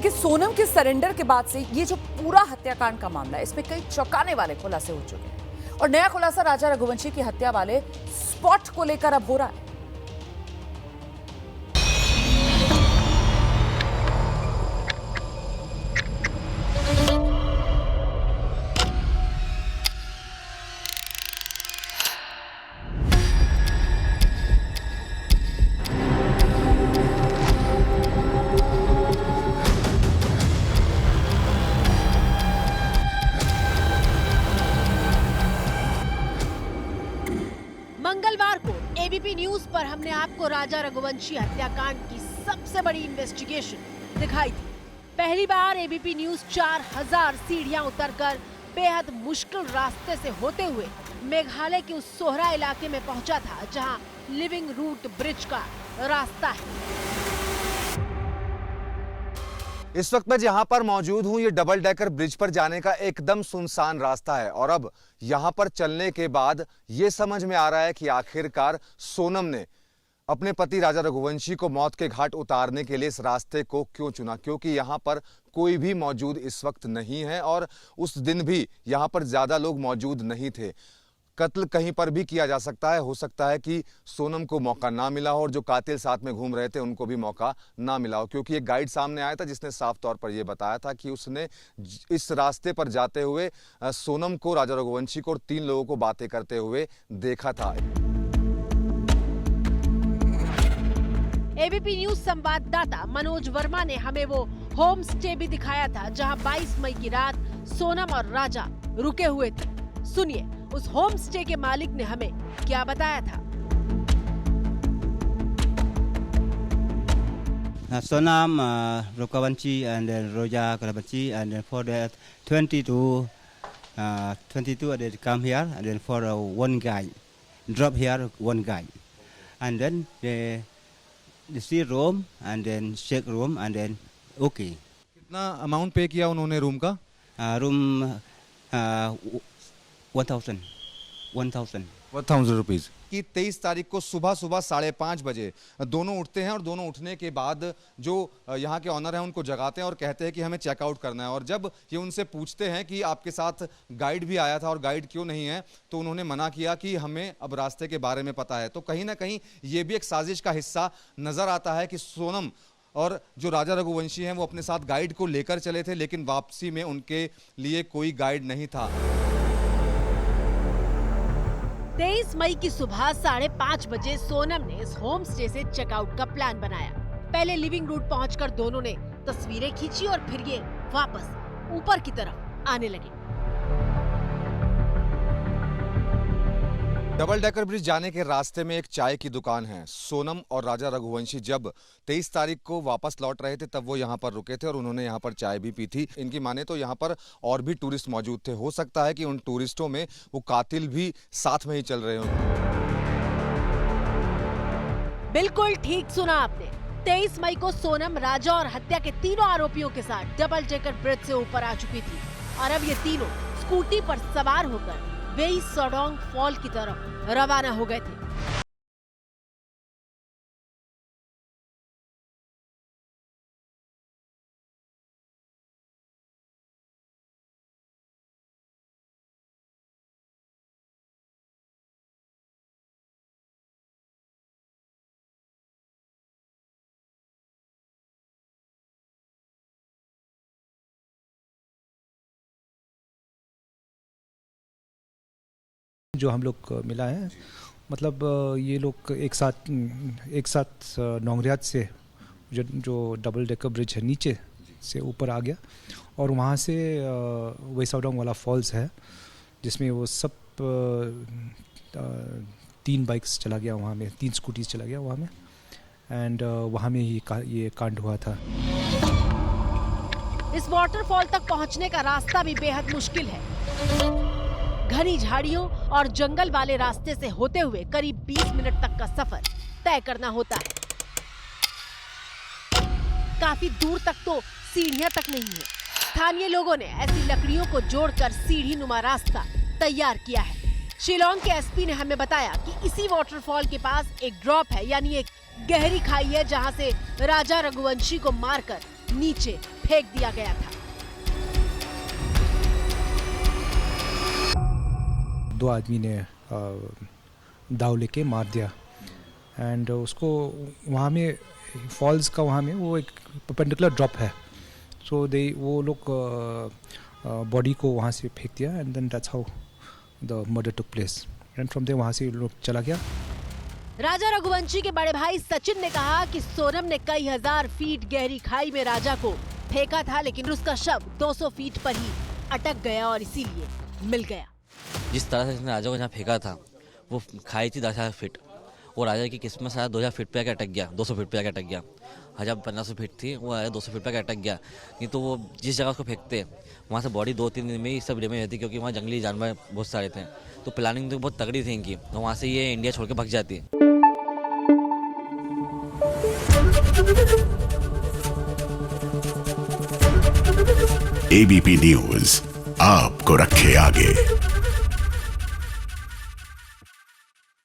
देखिए, सोनम के सरेंडर के बाद से ये जो पूरा हत्याकांड का मामला है, इसमें कई चौंकाने वाले खुलासे हो चुके हैं और नया खुलासा राजा रघुवंशी की हत्या वाले स्पॉट को लेकर अब हो रहा है। मंगलवार को एबीपी न्यूज पर हमने आपको राजा रघुवंशी हत्याकांड की सबसे बड़ी इन्वेस्टिगेशन दिखाई थी। पहली बार एबीपी न्यूज 4000 सीढ़ियां उतरकर बेहद मुश्किल रास्ते से होते हुए मेघालय के उस सोहरा इलाके में पहुंचा था जहां लिविंग रूट ब्रिज का रास्ता है। इस वक्त मैं जहां पर मौजूद हूं, ये डबल डेकर ब्रिज पर जाने का एकदम सुनसान रास्ता है और अब यहां पर चलने के बाद ये समझ में आ रहा है कि आखिरकार सोनम ने अपने पति राजा रघुवंशी को मौत के घाट उतारने के लिए इस रास्ते को क्यों चुना, क्योंकि यहां पर कोई भी मौजूद इस वक्त नहीं है और उस दिन भी यहां पर ज्यादा लोग मौजूद नहीं थे। कत्ल कहीं पर भी किया जा सकता है, हो सकता है कि सोनम को मौका ना मिला हो और जो कातिल साथ में घूम रहे थे उनको भी मौका ना मिला हो, क्योंकि एक गाइड सामने आया था जिसने साफ तौर पर यह बताया था कि उसने इस रास्ते पर जाते हुए सोनम को, राजा रघुवंशी को और 3 लोगों को बातें करते हुए देखा था। एबीपी न्यूज संवाददाता मनोज वर्मा ने हमें वो होम स्टे भी दिखाया था जहां 22 मई की रात सोनम और राजा रुके हुए थे। सुनिए उस होम स्टे के मालिक ने हमें क्या बताया था। Sonam Rukhavanshi and Roja Karabachi, and then for the 22 they come here, and then for one guy drop here, one guy, and then they see room and then check room and then okay. कितना amount पे किया उन्होंने room का? Room 1000 rupees कि 23 तारीख को सुबह 5:30 बजे दोनों उठते हैं और दोनों उठने के बाद जो यहाँ के ऑनर हैं उनको जगाते हैं और कहते हैं कि हमें चेकआउट करना है। और जब ये उनसे पूछते हैं कि आपके साथ गाइड भी आया था और गाइड क्यों नहीं है, तो उन्होंने मना किया कि हमें अब रास्ते के बारे में पता है। तो कहीं ना कहीं ये भी एक साजिश का हिस्सा नजर आता है कि सोनम और जो राजा रघुवंशी हैं वो अपने साथ गाइड को लेकर चले थे, लेकिन वापसी में उनके लिए कोई गाइड नहीं था। 23 मई की सुबह 5:30 बजे सोनम ने इस होम स्टे से चेकआउट का प्लान बनाया। पहले लिविंग रूट पहुंचकर दोनों ने तस्वीरें खींची और फिर ये वापस ऊपर की तरफ आने लगे। डबल डेकर ब्रिज जाने के रास्ते में एक चाय की दुकान है। सोनम और राजा रघुवंशी जब 23 तारीख को वापस लौट रहे थे तब वो यहाँ पर रुके थे और उन्होंने यहाँ पर चाय भी पी थी। इनकी माने तो यहाँ पर और भी टूरिस्ट मौजूद थे। हो सकता है कि उन टूरिस्टों में वो कातिल भी साथ में ही चल रहे हों। बिल्कुल ठीक सुना आपने। 23 मई को सोनम, राजा और हत्या के तीनों आरोपियों के साथ डबल डेकर ब्रिज से ऊपर आ चुकी थी और अब ये तीनों स्कूटी पर सवार होकर वेई सोडोंग फॉल की तरफ रवाना हो गए थे। जो हम लोग मिला है, मतलब ये लोग एक साथ नौगरियात से जो डबल डेकर ब्रिज है नीचे से ऊपर आ गया और वहाँ से वेई सोडोंग वाला फॉल्स है जिसमें वो सब 3 बाइक्स चला गया वहाँ में, 3 स्कूटीज चला गया वहाँ में एंड वहाँ में ही ये कांड हुआ था। इस वाटरफॉल तक पहुँचने का रास्ता भी बेहद मुश्किल है। घनी झाड़ियों और जंगल वाले रास्ते से होते हुए करीब 20 मिनट तक का सफर तय करना होता है। काफी दूर तक तो सीढ़ियां तक नहीं है। स्थानीय लोगों ने ऐसी लकड़ियों को जोड़कर सीढ़ी नुमा रास्ता तैयार किया है। शिलोंग के एसपी ने हमें बताया कि इसी वाटरफॉल के पास एक ड्रॉप है, यानी एक गहरी खाई है जहां से राजा रघुवंशी को मारकर नीचे फेंक दिया गया था। दो आदमी ने दाव लेके मार दिया एंड उसको वहाँ में फॉल्स का वहाँ में वो एक परपेंडिकुलर ड्रॉप है, सो दे वो लोग बॉडी को वहाँ से फेंक दिया and then that's how the murder took place and from there वहाँ से लोग चला गया। राजा रघुवंशी के बड़े भाई सचिन ने कहा कि सोनम ने कई हजार फीट गहरी खाई में राजा को फेंका था, लेकिन उसका शव 200 फीट पर ही अटक गया और इसीलिए मिल गया। जिस तरह से इसने राजा को जहाँ फेंका था वो खाई थी 10,000 फीट, और राजा की किस्मत से 2,000 फीट पे आके अटक गया, 200 फीट पे आके अटक गया। 1,500 फीट थी, वो आया 200 फीट पे आके अटक गया। नहीं तो वो जिस जगह उसको फेंकते वहाँ से बॉडी 2-3 दिन में ही सब डैमेज रहती, क्योंकि वहाँ जंगली जानवर बहुत सारे थे। तो प्लानिंग तो बहुत तगड़ी थी इनकी, तो वहाँ से ये इंडिया छोड़ के भाग जाती। एबीपी न्यूज आपको रखे आगे।